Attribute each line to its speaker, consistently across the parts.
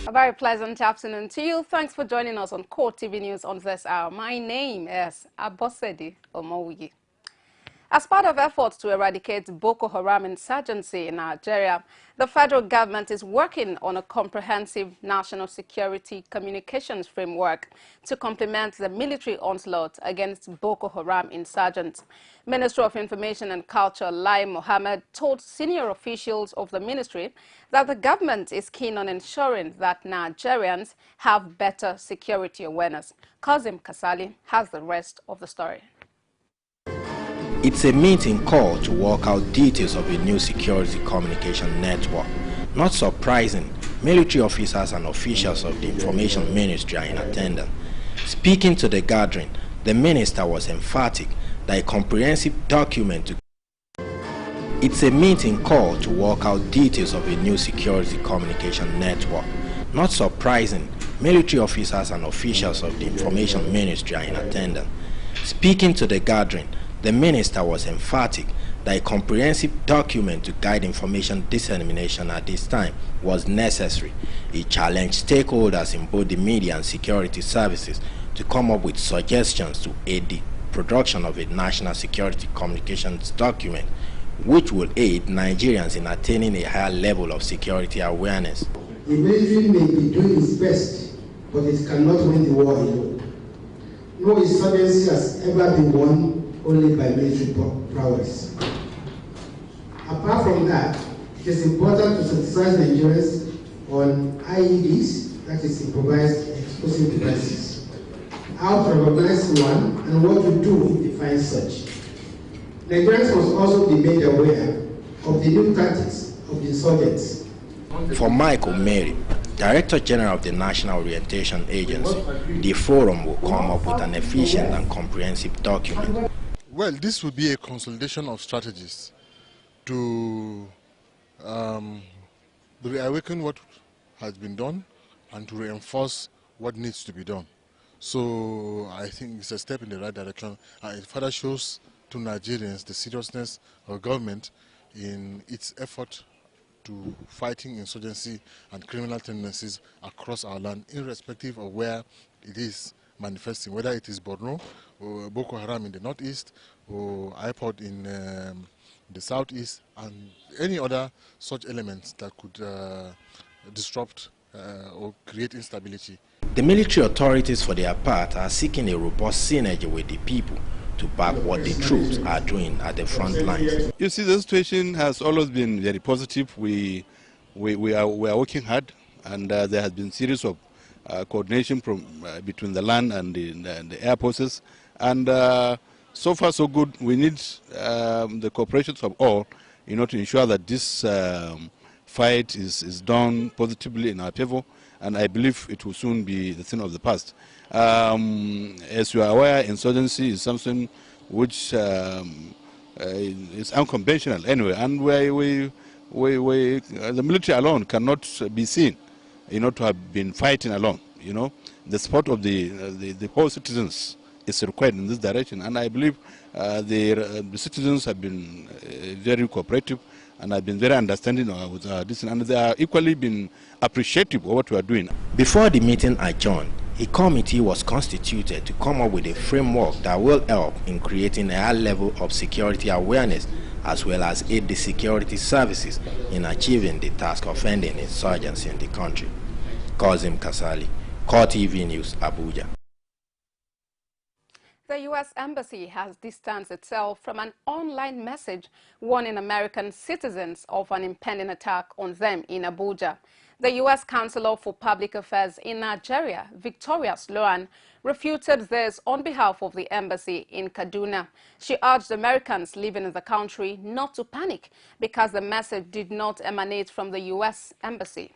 Speaker 1: A very pleasant afternoon to you. Thanks for joining us on CoreTV News on this hour. My name is Abosedi Omowuyi. As part of efforts to eradicate Boko Haram insurgency in Nigeria, the federal government is working on a comprehensive national security communications framework to complement the military onslaught against Boko Haram insurgents. Minister of Information and Culture Lai Mohammed told senior officials of the ministry that the government is keen on ensuring that Nigerians have better security awareness. Kazim Kasali has the rest of the story.
Speaker 2: It's a meeting called to work out details of a new security communication network. Not surprising, military officers and officials of the Information Ministry are in attendance. Speaking to the gathering, the minister was emphatic that a comprehensive document It's a meeting called to work out details of a new security communication network. Not surprising, military officers and officials of the Information Ministry are in attendance. Speaking to the gathering, the minister was emphatic that a comprehensive document to guide information dissemination at this time was necessary. He challenged stakeholders in both the media and security services to come up with suggestions to aid the production of a national security communications document which will aid Nigerians in attaining a higher level of security awareness.
Speaker 3: The military may be doing its best, but it cannot win the war alone. No insurgency has ever been won only by military prowess. Apart from that, it is important to sensitize Nigerians on IEDs, that is improvised explosive devices, how to recognize one and what to do if they find such. Nigerians must also be made aware of the new tactics of the insurgents.
Speaker 2: For Michael Mary, Director General of the National Orientation Agency, the forum will come up with an efficient and comprehensive document.
Speaker 4: Well, this will be a consolidation of strategies to reawaken what has been done and to reinforce what needs to be done. So I think it's a step in the right direction, and it further shows to Nigerians the seriousness of government in its effort to fighting insurgency and criminal tendencies across our land, irrespective of where it is manifesting, whether it is Borno, or Boko Haram in the northeast, or IPOD in the southeast, and any other such elements that could disrupt or create instability.
Speaker 2: The military authorities, for their part, are seeking a robust synergy with the people to back what the troops are doing at the front lines.
Speaker 5: You see, the situation has always been very positive. We are working hard, and there has been a series of coordination from between the land and the air forces, and so far so good. We need the cooperation of all, to ensure that this fight is done positively in our favor, and I believe it will soon be the thing of the past. As you are aware, insurgency is something which is unconventional anyway, and the military alone cannot be seen, to have been fighting alone. The support of the whole citizens is required in this direction, and I believe the citizens have been very cooperative and have been very understanding with this, and they are equally been appreciative of what we are doing.
Speaker 2: Before the meeting adjourned, a committee was constituted to come up with a framework that will help in creating a high level of security awareness, as well as aid the security services in achieving the task of ending insurgency in the country. Kazim Kasali, CoreTV News, Abuja.
Speaker 1: The U.S. Embassy has distanced itself from an online message warning American citizens of an impending attack on them in Abuja. The U.S. Counselor for Public Affairs in Nigeria, Victoria Sloan, refuted this on behalf of the embassy in Kaduna. She urged Americans living in the country not to panic because the message did not emanate from the U.S. Embassy.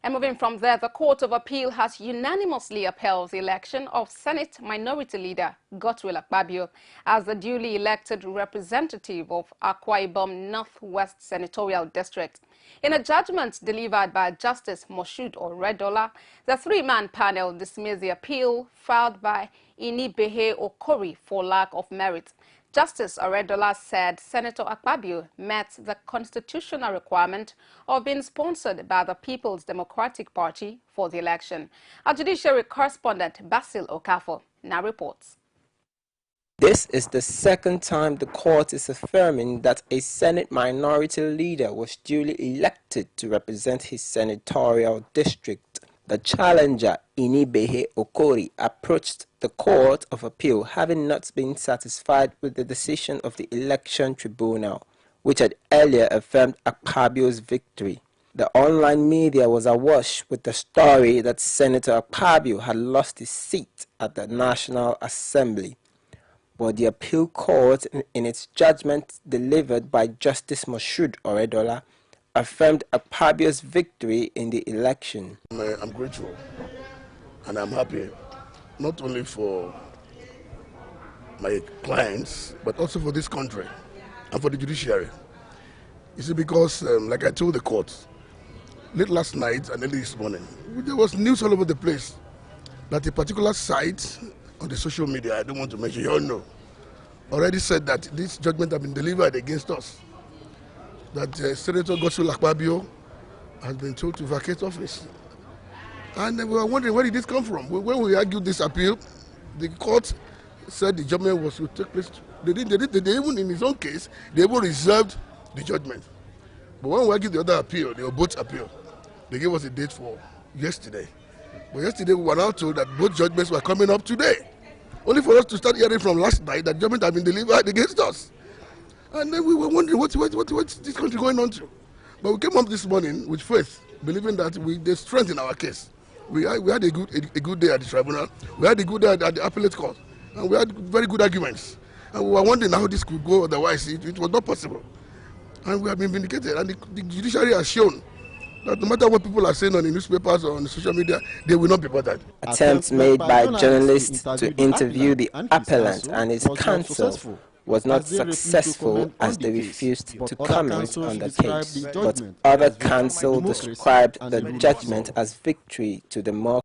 Speaker 1: And moving from there, the Court of Appeal has unanimously upheld the election of Senate Minority Leader Godswill Akpabio as the duly elected representative of Akwa Ibom Northwest Senatorial District. In a judgment delivered by Justice Moshood Oredola, the three-man panel dismissed the appeal filed by Inibehe Okori for lack of merit. Justice Oredola said Senator Akpabio met the constitutional requirement of being sponsored by the People's Democratic Party for the election. Our judiciary correspondent Basil Okafor now reports.
Speaker 6: This is the second time the court is affirming that a Senate minority leader was duly elected to represent his senatorial district. The challenger, Inibehe Okori, approached the Court of Appeal having not been satisfied with the decision of the Election Tribunal, which had earlier affirmed Akpabio's victory. The online media was awash with the story that Senator Akpabio had lost his seat at the National Assembly. But the appeal court, in its judgment delivered by Justice Moshood Oredola, affirmed Akpabio's victory in the election.
Speaker 7: I'm grateful and I'm happy, not only for my clients, but also for this country and for the judiciary. You see, because like I told the court, late last night and early this morning, there was news all over the place that a particular site on the social media, I don't want to mention, you all know, already said that this judgment has been delivered against us. That Senator Godswill Akpabio has been told to vacate office. And we were wondering, where did this come from? When we argued this appeal, the court said the judgment was to take place. They even in his own case, they even reserved the judgment. But when we argued the other appeal, they were both appeal. They gave us a date for yesterday. But yesterday we were now told that both judgments were coming up today. Only for us to start hearing from last night that judgment had been delivered against us. And then we were wondering what's this country going on to. But we came up this morning with faith, believing that there's strength in our case. We had a good day at the tribunal. We had a good day at the appellate court. And we had very good arguments. And we were wondering how this could go, otherwise it was not possible. And we have been vindicated. And the judiciary has shown that no matter what people are saying on the newspapers or on the social media, they will not be bothered.
Speaker 6: Attempts made by journalists to interview the appellant and his counsel was not successful as they refused to comment on the case, but other counsel described the judgment as victory to the more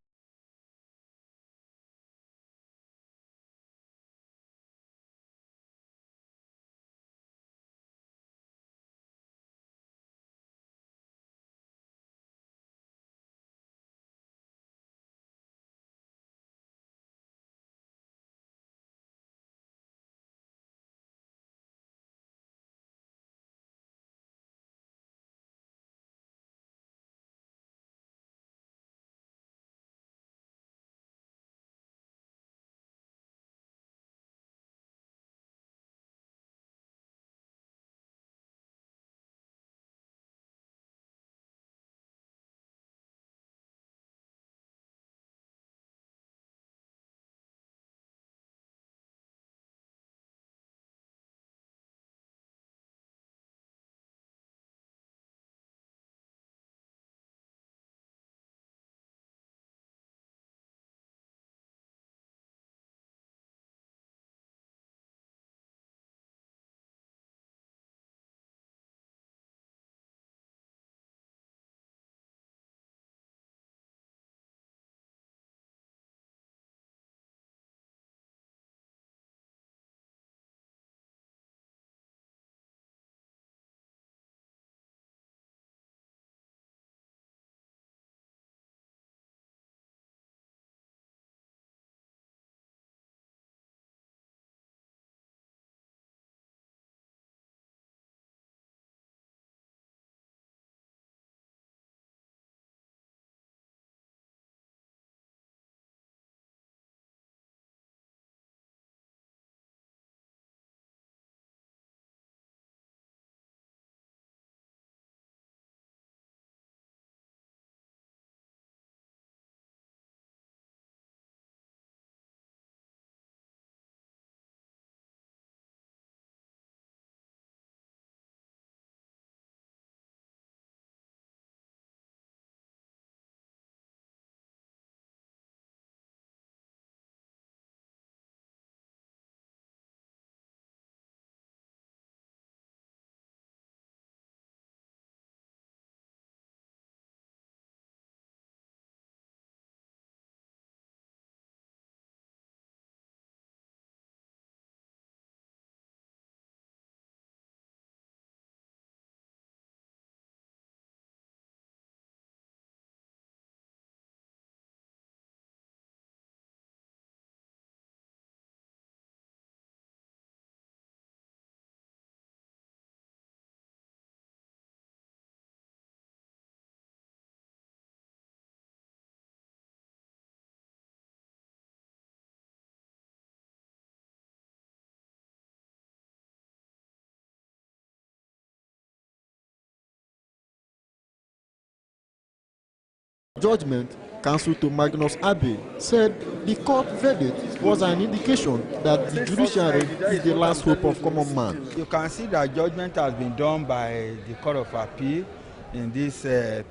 Speaker 8: Judgment, counsel to Magnus Abbey, said the court verdict was an indication that the judiciary is the last hope of common man.
Speaker 9: You can see that judgment has been done by the Court of Appeal in these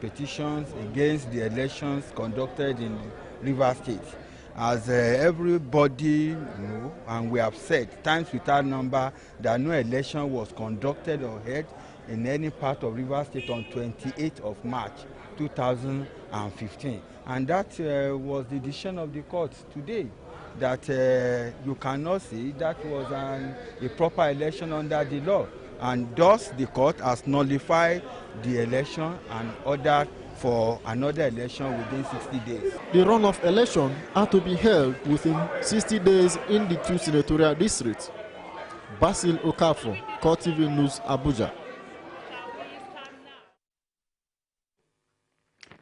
Speaker 9: petitions against the elections conducted in Rivers State. As everybody know, and we have said times without number, that no election was conducted or held in any part of Rivers State on 28th of March 2015. And that was the decision of the court today, that you cannot say that was a proper election under the law. And thus the court has nullified the election and ordered for another election within 60 days.
Speaker 8: The runoff election had to be held within 60 days in the 2 senatorial districts. Basil Okafor, CoreTV News, Abuja.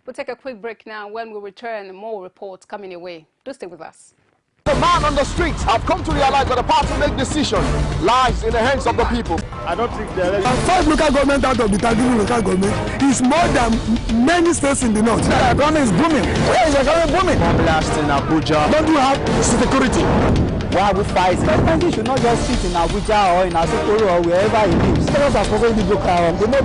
Speaker 1: We'll take a quick break now. When we return, more reports coming your way. Do stay with us.
Speaker 10: The man on the streets have come to realize that the power to make decisions lies in the hands of the people.
Speaker 11: I don't think the election. 5 local government out of the 13 local government is more than many states in the north. The economy is booming. Where is the economy booming?
Speaker 10: Blast in Abuja.
Speaker 11: Don't you have security?
Speaker 10: Why are we fighting?
Speaker 12: The president should not just sit in Abuja or in Asokoro or wherever he lives. Senators are supposed to go around. They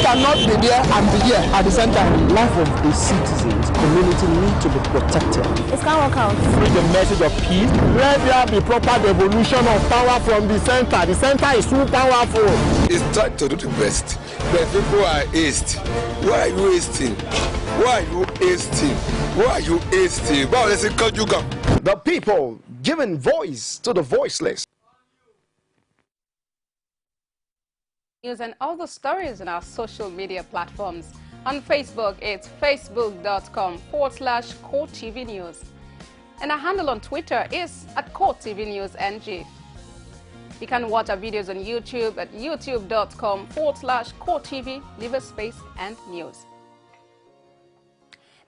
Speaker 10: cannot be there and be here at the same time.
Speaker 12: The life of the citizens, community need to be protected.
Speaker 13: It can't work out.
Speaker 10: Bring the message of peace. Let there be proper devolution of power from the center. The center is too powerful.
Speaker 14: It's time to do the best. The people are hasty. Why are you hasting? Why are you hasting? Why are you hasting?
Speaker 10: The people giving voice to the voiceless.
Speaker 1: News and all the stories on our social media platforms. On Facebook, it's facebook.com/CoreTV News. And our handle on Twitter is @CoreTV News NG. You can watch our videos on YouTube at youtube.com/CoreTV, leave a space and news.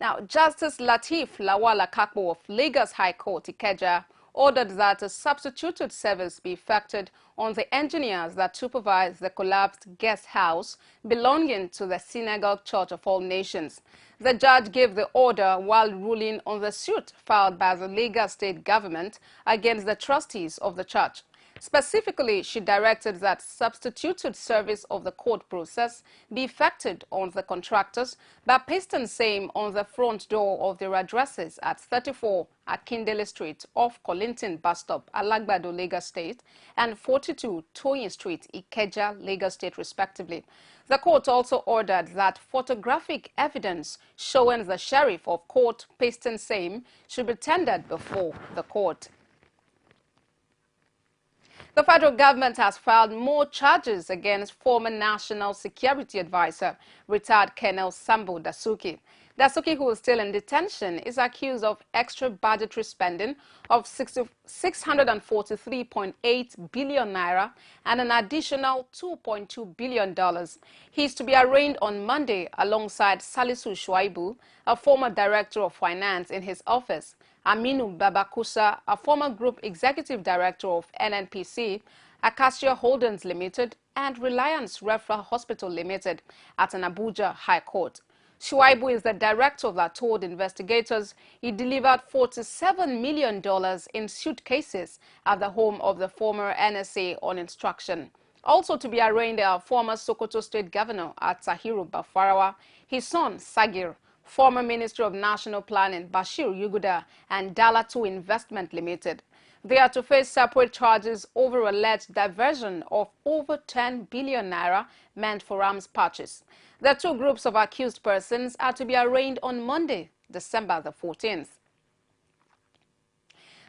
Speaker 1: Now, Justice Lateef Lawal Akakpo of Lagos High Court, Ikeja, ordered that a substituted service be effected on the engineers that supervise the collapsed guest house belonging to the Synagogue Church of All Nations. The judge gave the order while ruling on the suit filed by the Lagos State government against the trustees of the church. Specifically, she directed that substituted service of the court process be effected on the contractors by pasting same on the front door of their addresses at 34 Akindele Street off Kollington Bus Stop, Alagbado, Lagos State, and 42 Toyin Street, Ikeja, Lagos State, respectively. The court also ordered that photographic evidence showing the sheriff of court pasting same should be tendered before the court. The federal government has filed more charges against former National Security Advisor, retired Colonel Sambo Dasuki. Dasuki, who is still in detention, is accused of extra budgetary spending of 643.8 billion naira and an additional $2.2 billion. He is to be arraigned on Monday alongside Salisu Shuaibu, a former director of finance in his office, Aminu Babakusa, a former group executive director of NNPC, Acacia Holdings Limited, and Reliance Referral Hospital Limited at an Abuja High Court. Shuaibu is the director that told investigators he delivered $47 million in suitcases at the home of the former NSA on instruction. Also to be arraigned are former Sokoto State Governor Atahiru Bafarawa, his son Sagir, former Minister of National Planning Bashir Yuguda, and Dalatu Investment Limited. They are to face separate charges over alleged diversion of over 10 billion naira meant for arms purchase. The two groups of accused persons are to be arraigned on Monday, December the 14th.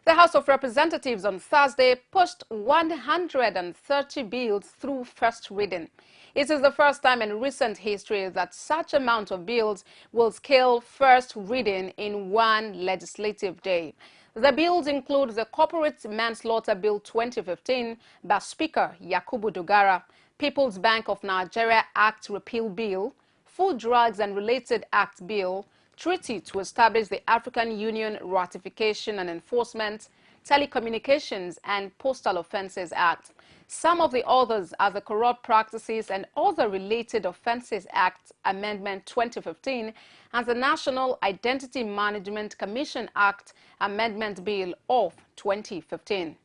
Speaker 1: The House of Representatives on Thursday pushed 130 bills through first reading. It is the first time in recent history that such amount of bills will scale first reading in one legislative day. The bills include the Corporate Manslaughter Bill 2015 by Speaker Yakubu Dogara, People's Bank of Nigeria Act Repeal Bill, Food, Drugs and Related Act Bill, Treaty to establish the African Union Ratification and Enforcement, Telecommunications and Postal Offences Act. Some of the others are the Corrupt Practices and Other Related Offences Act Amendment 2015 and the National Identity Management Commission Act Amendment Bill of 2015.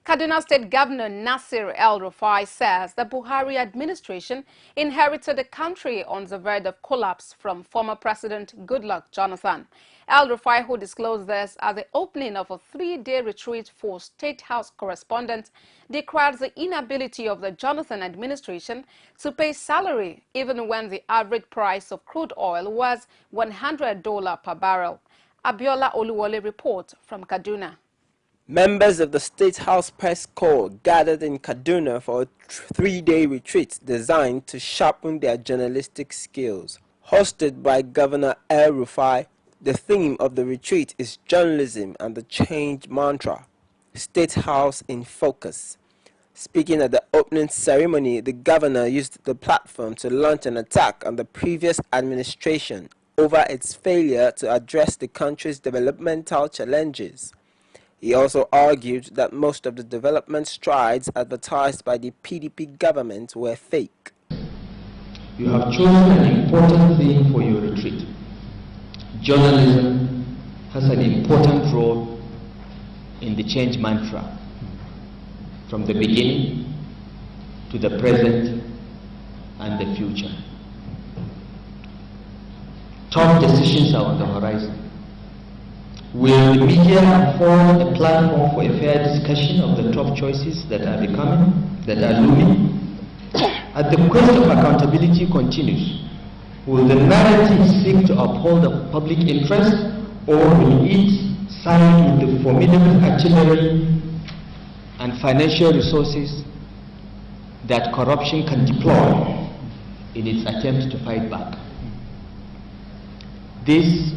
Speaker 1: Kano State Governor Nasir El-Rufai says the Buhari administration inherited a country on the verge of collapse from former President Goodluck Jonathan. El-Rufai, who disclosed this at the opening of a 3-day retreat for State House correspondents, declared the inability of the Jonathan administration to pay salary even when the average price of crude oil was $100 per barrel. Abiola Oluwole reports from Kaduna.
Speaker 6: Members of the State House Press Corps gathered in Kaduna for a 3-day retreat designed to sharpen their journalistic skills. Hosted by Governor El-Rufai, the theme of the retreat is journalism and the change mantra, State House in Focus. Speaking at the opening ceremony, the governor used the platform to launch an attack on the previous administration over its failure to address the country's developmental challenges. He also argued that most of the development strides advertised by the PDP government were fake.
Speaker 13: You have chosen an important theme for your retreat. Journalism has an important role in the change mantra, from the beginning to the present and the future. Tough decisions are on the horizon. Will the media afford a platform for a fair discussion of the tough choices that are looming? As the quest of accountability continues, will the narrative seek to uphold the public interest, or will it side with the formidable artillery and financial resources that corruption can deploy in its attempt to fight back? This,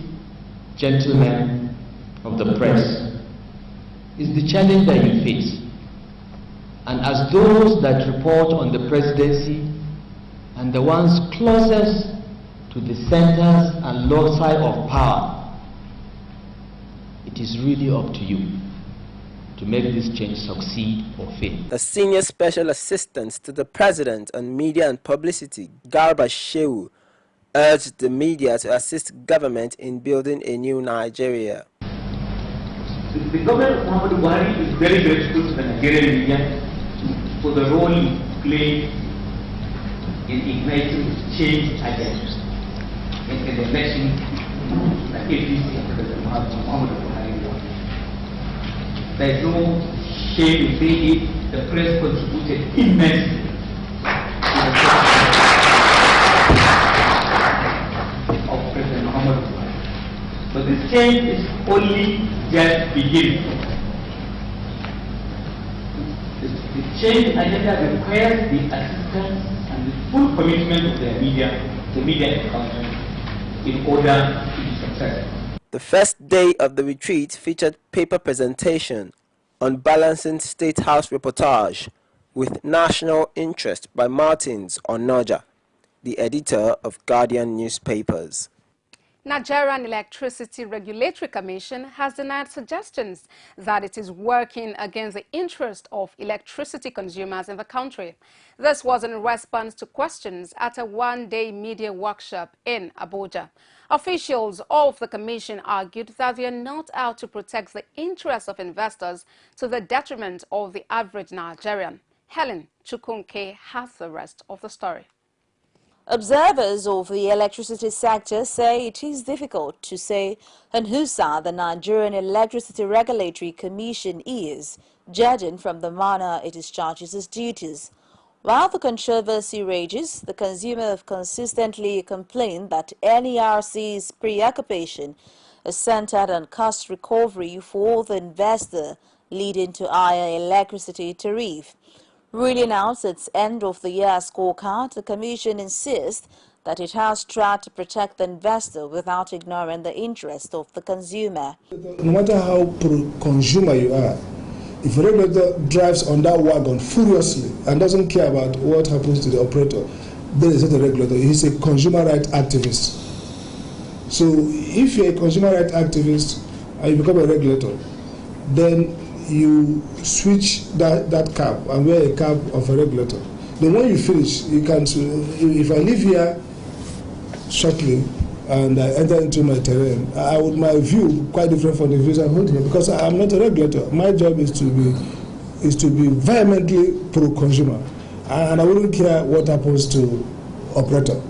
Speaker 13: gentlemen of the press, is the challenge that you face. And as those that report on the presidency and the ones closest to the centers and loci of power, it is really up to you to make this change succeed or fail.
Speaker 6: The Senior Special Assistant to the President on Media and Publicity, Garba Shehu, urged the media to assist government in building a new Nigeria.
Speaker 15: The government of Muhammadu Buhari is very grateful to the Nigerian media for the role you play in igniting change agenda in the election that APC and President Muhammadu Buhari won. There is no shame in saying it, the press contributed immensely to the success of President Muhammadu Buhari. But the change is only just beginning. The change agenda requires the assistance and the full commitment of the media encounter in order to be successful.
Speaker 6: The first day of the retreat featured paper presentation on balancing State House reportage with national interest by Martins Onoja, the editor of Guardian newspapers.
Speaker 1: Nigerian Electricity Regulatory Commission has denied suggestions that it is working against the interest of electricity consumers in the country. This was in response to questions at a one-day media workshop in Abuja. Officials of the commission argued that they are not out to protect the interests of investors to the detriment of the average Nigerian. Helen Chukunke has the rest of the story.
Speaker 16: Observers of the electricity sector say it is difficult to say on whose side the Nigerian Electricity Regulatory Commission is, judging from the manner it discharges its duties. While the controversy rages, the consumer have consistently complained that NERC's preoccupation is centered on cost recovery for the investor, leading to higher electricity tariff. Ruling out its end-of-the-year scorecard, the Commission insists that it has tried to protect the investor without ignoring the interest of the consumer.
Speaker 17: No matter how pro-consumer you are, if a regulator drives on that wagon furiously and doesn't care about what happens to the operator, then it's not a regulator, he's a consumer rights activist. So if you're a consumer rights activist and you become a regulator, then you switch that cap and wear a cap of a regulator. Then when you finish, you can. If I live here shortly and I enter into my terrain, my view quite different from the views I hold here, because I am not a regulator. My job is to be vehemently pro-consumer, and I wouldn't care what happens to operator.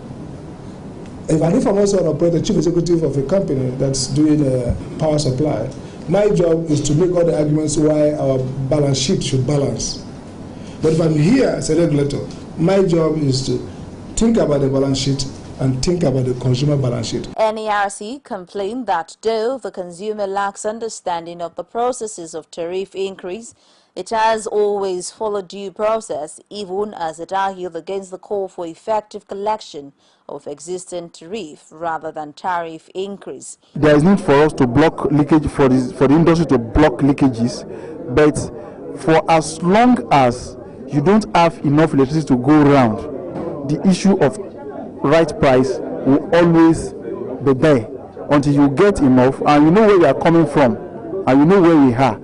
Speaker 17: If I'm also an operator, chief executive of a company that's doing a power supply, my job is to make all the arguments why our balance sheet should balance. But if I'm here as a regulator, my job is to think about the balance sheet and think about the consumer balance sheet.
Speaker 16: NERC complained that though the consumer lacks understanding of the processes of tariff increase, it has always followed due process, even as it argued against the call for effective collection of existing tariff rather than tariff increase.
Speaker 18: There is need for us to block leakage, for the industry to block leakages, but for as long as you don't have enough electricity to go around, the issue of right price will always be there until you get enough and you know where you are coming from and you know where we are.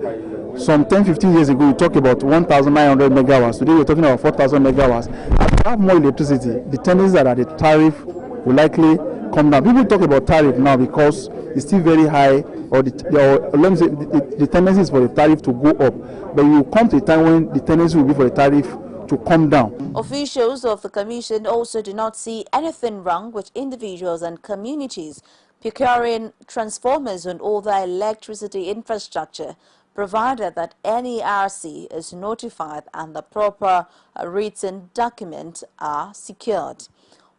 Speaker 18: Some 10-15 years ago, we talked about 1,900 megawatts. Today, we're talking about 4,000 megawatts. As we have more electricity, the tendencies are that the tariff will likely come down. People talk about tariff now because it's still very high, or let me say, the tendency is for the tariff to go up. But you will come to a time when the tendency will be for the tariff to come down.
Speaker 16: Officials of the Commission also do not see anything wrong with individuals and communities procuring transformers and other electricity infrastructure, provided that NERC is notified and the proper written documents are secured.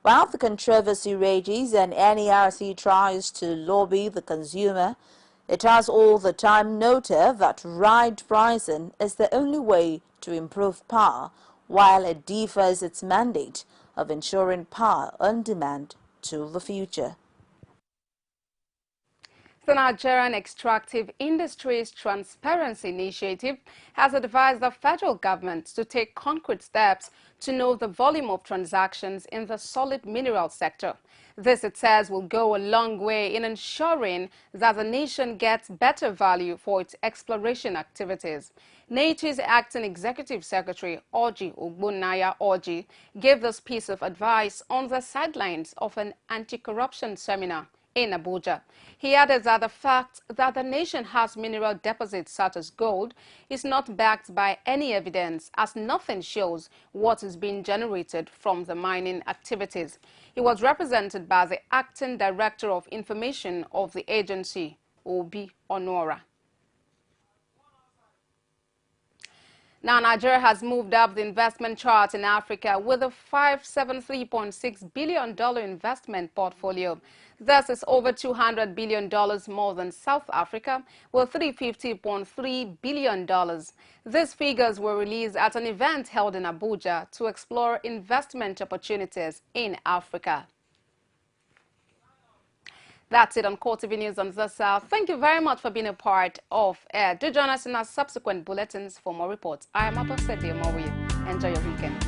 Speaker 16: While the controversy rages and NERC tries to lobby the consumer, it has all the time noted that right pricing is the only way to improve power, while it defers its mandate of ensuring power on demand to the future.
Speaker 1: The Nigerian Extractive Industries Transparency Initiative has advised the federal government to take concrete steps to know the volume of transactions in the solid mineral sector. This, it says, will go a long way in ensuring that the nation gets better value for its exploration activities. NATI's acting executive secretary, Orji Ogbonnaya Orji, gave this piece of advice on the sidelines of an anti-corruption seminar in Abuja. He added that the fact that the nation has mineral deposits such as gold is not backed by any evidence, as nothing shows what is being generated from the mining activities. He was represented by the acting director of information of the agency, Obi Onora. Now, Nigeria has moved up the investment chart in Africa with a $573.6 billion investment portfolio. This is over $200 billion more than South Africa, with $350.3 billion. These figures were released at an event held in Abuja to explore investment opportunities in Africa. That's it on CoreTV News on this hour. Thank you very much for being a part of it. Do join us in our subsequent bulletins for more reports. I am Abosede Omowiye. Enjoy your weekend.